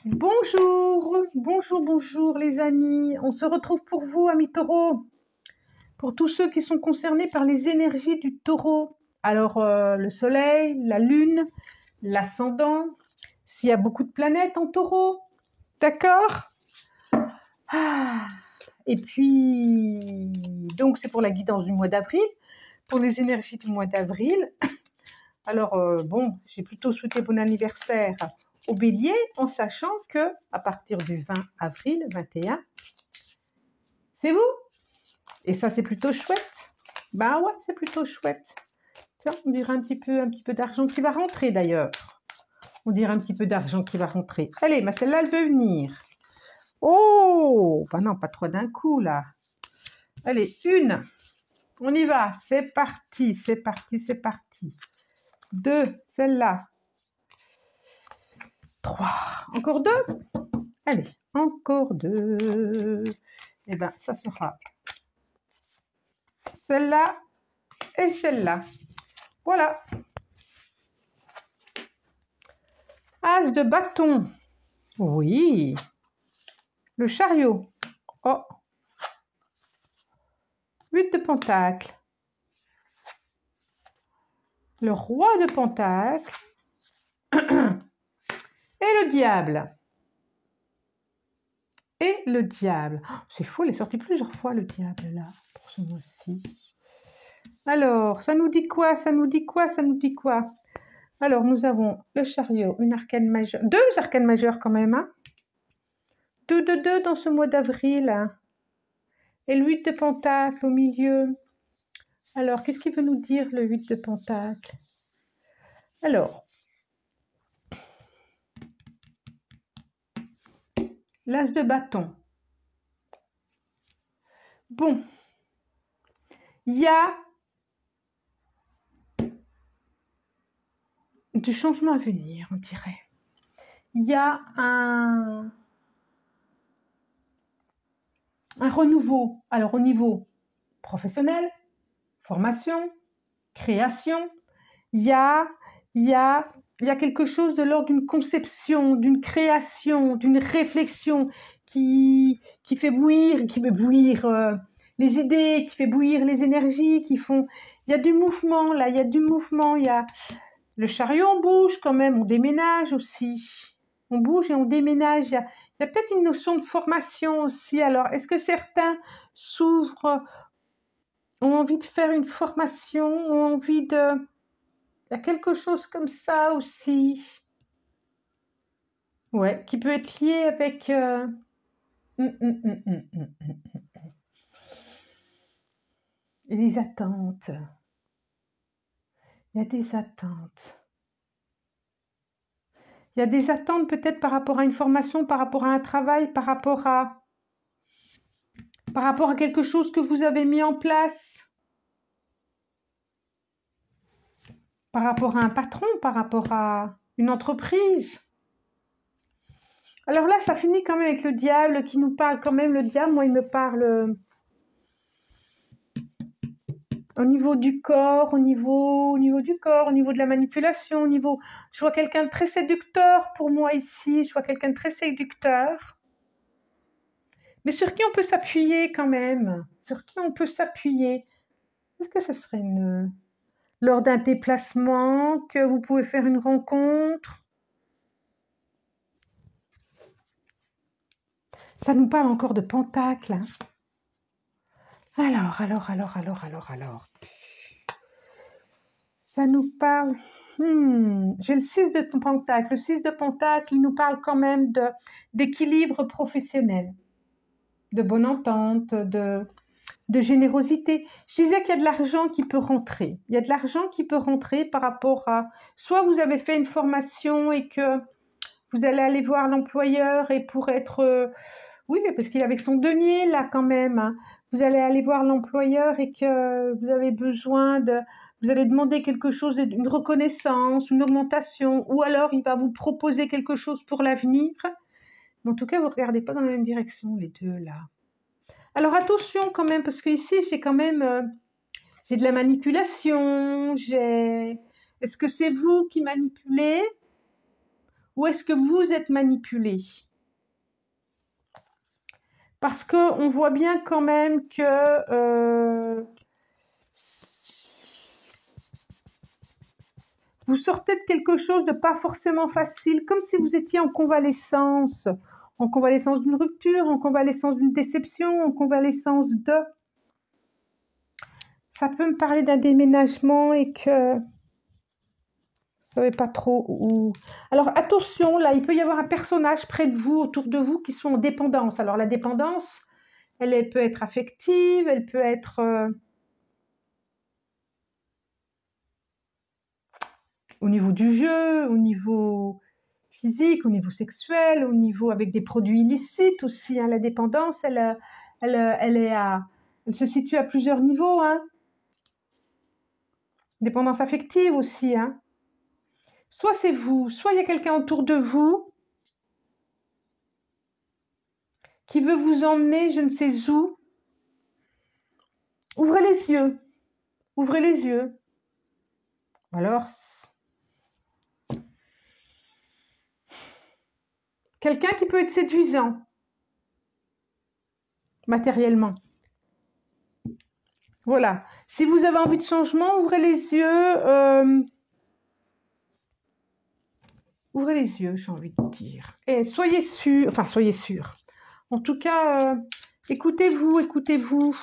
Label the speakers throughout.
Speaker 1: Bonjour, bonjour, bonjour les amis. On se retrouve pour vous, amis taureaux, pour tous ceux qui sont concernés par les énergies du taureau. Alors, le soleil, la lune, l'ascendant, s'il y a beaucoup de planètes en taureau, d'accord? Et puis, donc c'est pour la guidance du mois d'avril, pour les énergies du mois d'avril. Alors, bon, j'ai plutôt souhaité bon anniversaire au bélier, en sachant que à partir du 20 avril 21, c'est vous. Et ça, c'est plutôt chouette. Ben ouais, c'est plutôt chouette. Tiens, on dirait un petit peu d'argent qui va rentrer d'ailleurs. On dirait un petit peu d'argent qui va rentrer. Allez, mais celle-là, elle veut venir. Oh, ben non, pas trop d'un coup là. Allez, une. On y va. C'est parti, c'est parti, c'est parti. Deux, celle-là. 3. Encore 2. Allez, encore 2. Et bien, ça sera celle-là et celle-là. Voilà. As de bâton. Oui. Le chariot. Oh. 8 de pentacle. Le roi de pentacle. Et le diable. Et le diable. Oh, c'est fou, il est sorti plusieurs fois le diable là, pour ce mois-ci. Alors, ça nous dit quoi? Ça nous dit quoi? Ça nous dit quoi? Alors, nous avons le chariot, une arcane majeure. 2 arcanes majeures quand même, hein? 2 de 2 dans ce mois d'avril. Hein? Et le 8 de pentacle au milieu. Alors, qu'est-ce qu'il veut nous dire le 8 de pentacle? Alors, l'as de bâton. Bon, il y a du changement à venir, on dirait. Il y a un renouveau. Alors, au niveau professionnel, formation, création, il y a quelque chose de l'ordre d'une conception, d'une création, d'une réflexion qui fait bouillir les idées, qui fait bouillir les énergies, qui font... Il y a du mouvement, là, il y a du mouvement, il y a... Le chariot, on bouge quand même, on déménage aussi. On bouge et on déménage. Il y a peut-être une notion de formation aussi. Alors, est-ce que certains s'ouvrent, ont envie de faire une formation, ont envie de... Il y a quelque chose comme ça aussi. Ouais, qui peut être lié avec... Les attentes. Il y a des attentes. Il y a des attentes peut-être par rapport à une formation, par rapport à un travail, par rapport à quelque chose que vous avez mis en place. Par rapport à un patron, par rapport à une entreprise. Alors là, ça finit quand même avec le diable qui nous parle quand même. Le diable, moi, il me parle au niveau du corps, au niveau du corps, au niveau de la manipulation, au niveau... Je vois quelqu'un de très séducteur pour moi ici. Je vois quelqu'un de très séducteur. Mais sur qui on peut s'appuyer quand même? Sur qui on peut s'appuyer? Est-ce que ce serait lors d'un déplacement que vous pouvez faire une rencontre? Ça nous parle encore de pentacle. Hein. Alors. Ça nous parle... J'ai le 6 de pentacle. Le 6 de pentacle, il nous parle quand même d'équilibre professionnel, de bonne entente, de générosité. Je disais qu'il y a de l'argent qui peut rentrer. Il y a de l'argent qui peut rentrer par rapport à... Soit vous avez fait une formation et que vous allez aller voir l'employeur et pour être... Oui, parce qu'il est avec son denier là quand même. Hein. Vous allez aller voir l'employeur et que vous avez besoin de... Vous allez demander quelque chose, une reconnaissance, une augmentation, ou alors il va vous proposer quelque chose pour l'avenir. Mais en tout cas, vous ne regardez pas dans la même direction, les deux là. Alors attention quand même, parce qu'ici, j'ai quand même... j'ai de la manipulation, j'ai... Est-ce que c'est vous qui manipulez? ou est-ce que vous êtes manipulé? Parce qu'on voit bien quand même que vous sortez de quelque chose de pas forcément facile, comme si vous étiez en convalescence d'une rupture, en convalescence d'une déception, en convalescence de... Ça peut me parler d'un déménagement et que... Vous savez pas trop où... Alors attention, là, il peut y avoir un personnage près de vous, autour de vous, qui sont en dépendance. Alors la dépendance, elle peut être affective, elle peut être au niveau du jeu, au niveau physique, au niveau sexuel, au niveau avec des produits illicites aussi. Hein. La dépendance, elle se situe à plusieurs niveaux. Hein. Dépendance affective aussi. Hein. Soit c'est vous, soit il y a quelqu'un autour de vous qui veut vous emmener je ne sais où. Ouvrez les yeux. Ouvrez les yeux. Alors, quelqu'un qui peut être séduisant matériellement. Voilà. Si vous avez envie de changement, ouvrez les yeux. Ouvrez les yeux, j'ai envie de dire. Et soyez sûr, enfin soyez sûr. En tout cas, écoutez-vous, écoutez-vous.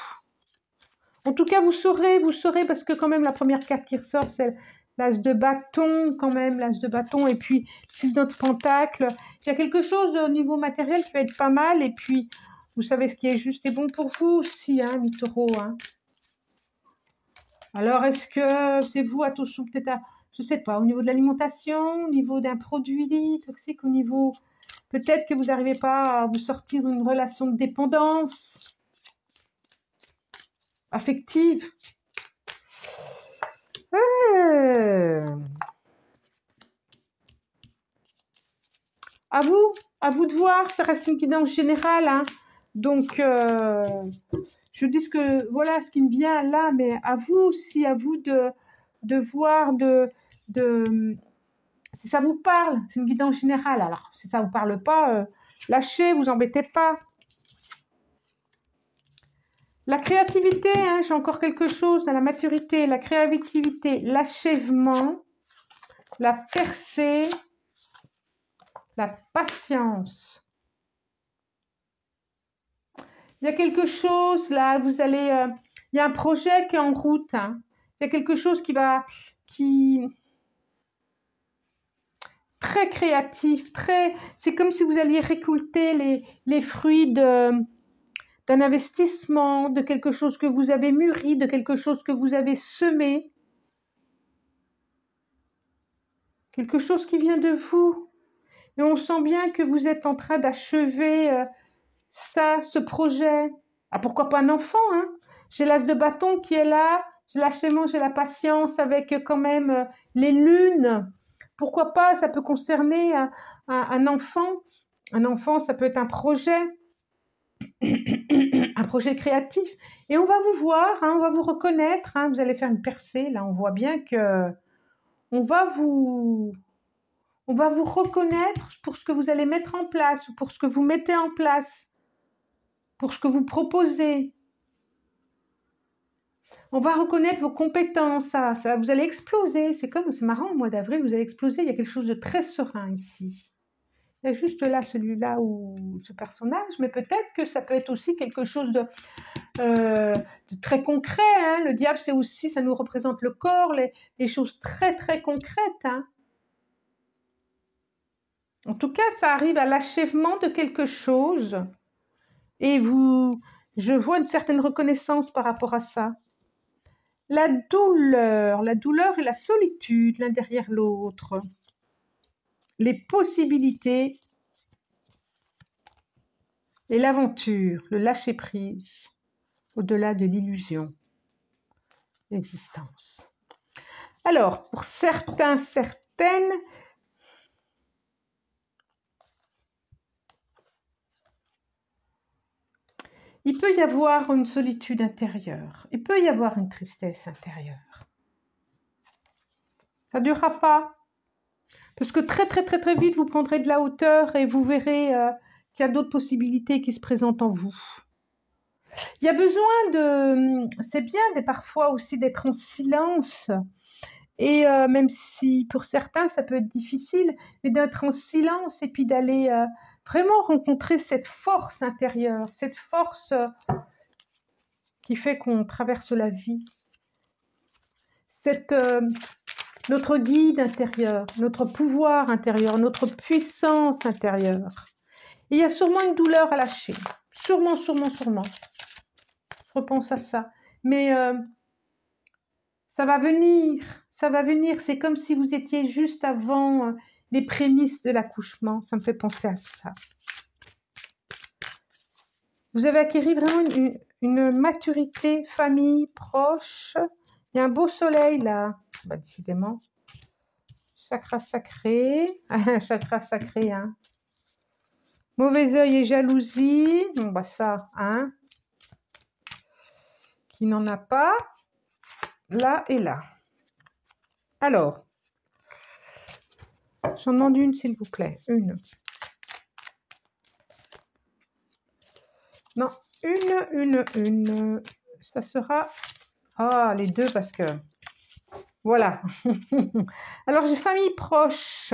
Speaker 1: En tout cas, vous saurez, parce que quand même la première carte qui ressort, c'est l'as de bâton, quand même, l'as de bâton, et puis 6 de pentacle. Il y a quelque chose au niveau matériel qui va être pas mal, et puis vous savez ce qui est juste et bon pour vous aussi, hein, mi-taureau. Hein. Alors, est-ce que c'est vous, attention peut-être à, je sais pas, au niveau de l'alimentation, au niveau d'un produit toxique, au niveau, peut-être que vous n'arrivez pas à vous sortir d'une relation de dépendance affective. À vous de voir, ça reste une guidance générale. Hein. Donc, je dis que voilà ce qui me vient là, mais à vous aussi, à vous de voir, si ça vous parle, c'est une guidance générale. Alors, si ça vous parle pas, lâchez, vous embêtez pas. La créativité, hein, j'ai encore quelque chose, la maturité, la créativité, l'achèvement, la percée, la patience. Il y a quelque chose là, vous allez, il y a un projet qui est en route. Hein. Il y a quelque chose qui très créatif, c'est comme si vous alliez récolter les fruits d'un investissement, de quelque chose que vous avez mûri, de quelque chose que vous avez semé, quelque chose qui vient de vous. Et on sent bien que vous êtes en train d'achever ce projet. Ah, pourquoi pas un enfant, hein? J'ai l'as de bâton qui est là, j'ai l'achèvement, j'ai la patience avec quand même les lunes. Pourquoi pas, ça peut concerner un enfant. Un enfant, ça peut être un projet créatif. Et on va vous voir, hein, on va vous reconnaître. Hein, vous allez faire une percée. Là, on voit bien que on va vous reconnaître pour ce que vous allez mettre en place, ou pour ce que vous mettez en place, pour ce que vous proposez. On va reconnaître vos compétences, ça, vous allez exploser. C'est marrant, au mois d'avril, vous allez exploser. Il y a quelque chose de très serein ici. Il y a juste là, celui-là, ou ce personnage, mais peut-être que ça peut être aussi quelque chose de très concret. Hein. Le diable, c'est aussi, ça nous représente le corps, les choses très, très concrètes. Hein. En tout cas, ça arrive à l'achèvement de quelque chose. Et je vois une certaine reconnaissance par rapport à ça. La douleur et la solitude l'un derrière l'autre. Les possibilités et l'aventure, le lâcher-prise, au-delà de l'illusion, l'existence. Alors, pour certains, certaines, il peut y avoir une solitude intérieure, il peut y avoir une tristesse intérieure. Ça ne durera pas. Parce que très, très, très, très vite, vous prendrez de la hauteur et vous verrez qu'il y a d'autres possibilités qui se présentent en vous. Il y a besoin de... C'est bien parfois aussi d'être en silence. Et même si pour certains, ça peut être difficile, mais d'être en silence et puis d'aller vraiment rencontrer cette force intérieure, cette force qui fait qu'on traverse la vie. Notre guide intérieur, notre pouvoir intérieur, notre puissance intérieure. Et il y a sûrement une douleur à lâcher. Sûrement, sûrement, sûrement. Je repense à ça. Mais ça va venir. Ça va venir. C'est comme si vous étiez juste avant les prémices de l'accouchement. Ça me fait penser à ça. Vous avez acquis vraiment une maturité, famille, proche. Il y a un beau soleil là. Bah, décidément. Chakra sacré. Chakra sacré, hein. Mauvais œil et jalousie. Bon, bah ça, hein. Qui n'en a pas. Là et là. Alors. J'en demande une, s'il vous plaît. Une. Non, une. Ça sera... Ah, les deux parce que... Voilà. Alors, j'ai famille proche.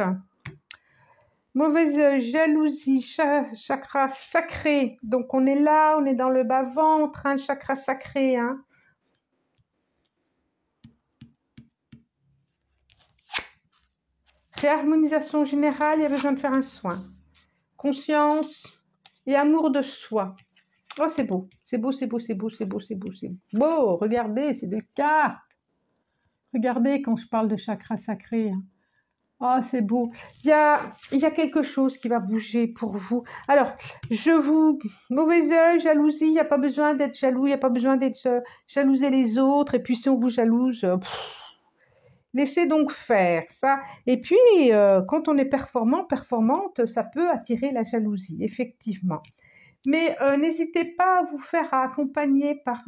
Speaker 1: Mauvaise jalousie, chakra sacré. Donc, on est là, on est dans le bas-ventre, hein, chakra sacré. Hein. Réharmonisation générale, il y a besoin de faire un soin. Conscience et amour de soi. Oh, c'est beau. C'est beau, c'est beau, c'est beau, c'est beau, c'est beau, c'est beau. Regardez, c'est des cartes. Regardez quand je parle de chakra sacré. Hein. Oh, c'est beau. Il y a quelque chose qui va bouger pour vous. Alors, mauvais œil, jalousie, il n'y a pas besoin d'être jaloux, il n'y a pas besoin d'être jalouser les autres. Et puis, si on vous jalouse, laissez donc faire ça. Et puis, quand on est performante, ça peut attirer la jalousie, effectivement. Mais n'hésitez pas à vous faire accompagner par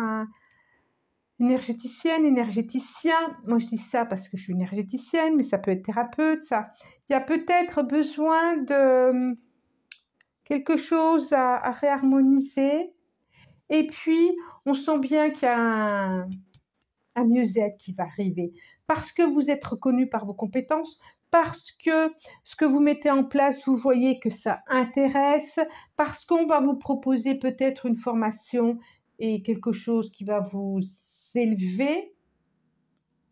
Speaker 1: énergéticienne, énergéticien. Moi, je dis ça parce que je suis énergéticienne, mais ça peut être thérapeute, ça. Il y a peut-être besoin de quelque chose à réharmoniser. Et puis, on sent bien qu'il y a un mieux-être qui va arriver. Parce que vous êtes reconnu par vos compétences, parce que ce que vous mettez en place, vous voyez que ça intéresse, parce qu'on va vous proposer peut-être une formation et quelque chose qui va vous élever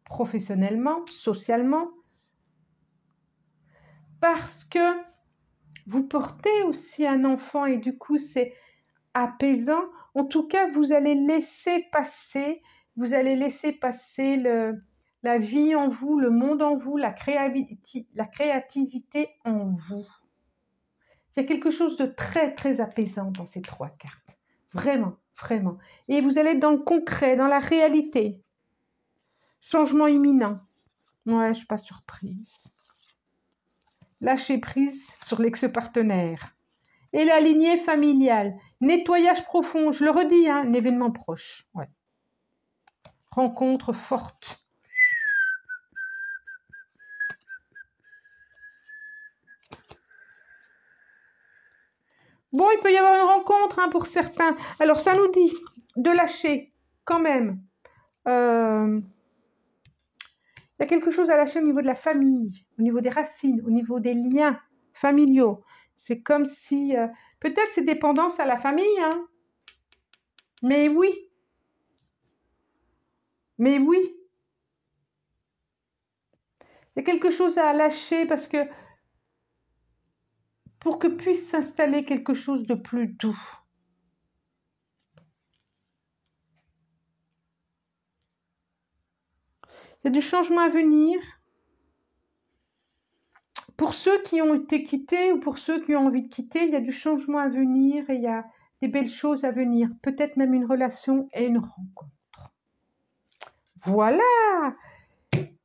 Speaker 1: professionnellement, socialement, parce que vous portez aussi un enfant et du coup c'est apaisant. En tout cas, vous allez laisser passer la vie en vous, le monde en vous, la créativité en vous. Il y a quelque chose de très, très apaisant dans ces trois cartes. Vraiment, vraiment. Et vous allez être dans le concret, dans la réalité. Changement imminent. Ouais, je ne suis pas surprise. Lâcher prise sur l'ex-partenaire. Et la lignée familiale. Nettoyage profond, je le redis, hein, un événement proche. Ouais. Rencontre forte. Bon, il peut y avoir une rencontre hein, pour certains. Alors, ça nous dit de lâcher quand même. Il y a quelque chose à lâcher au niveau de la famille, au niveau des racines, au niveau des liens familiaux. C'est comme si... peut-être c'est dépendance à la famille, hein. Mais oui. Mais oui. Il y a quelque chose à lâcher parce que pour que puisse s'installer quelque chose de plus doux. Il y a du changement à venir. Pour ceux qui ont été quittés ou pour ceux qui ont envie de quitter, il y a du changement à venir et il y a des belles choses à venir. Peut-être même une relation et une rencontre. Voilà.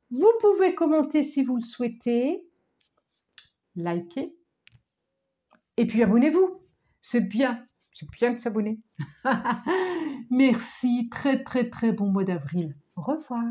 Speaker 1: Vous pouvez commenter si vous le souhaitez. Likez. Et puis abonnez-vous. C'est bien de s'abonner. Merci, très très très bon mois d'avril. Au revoir.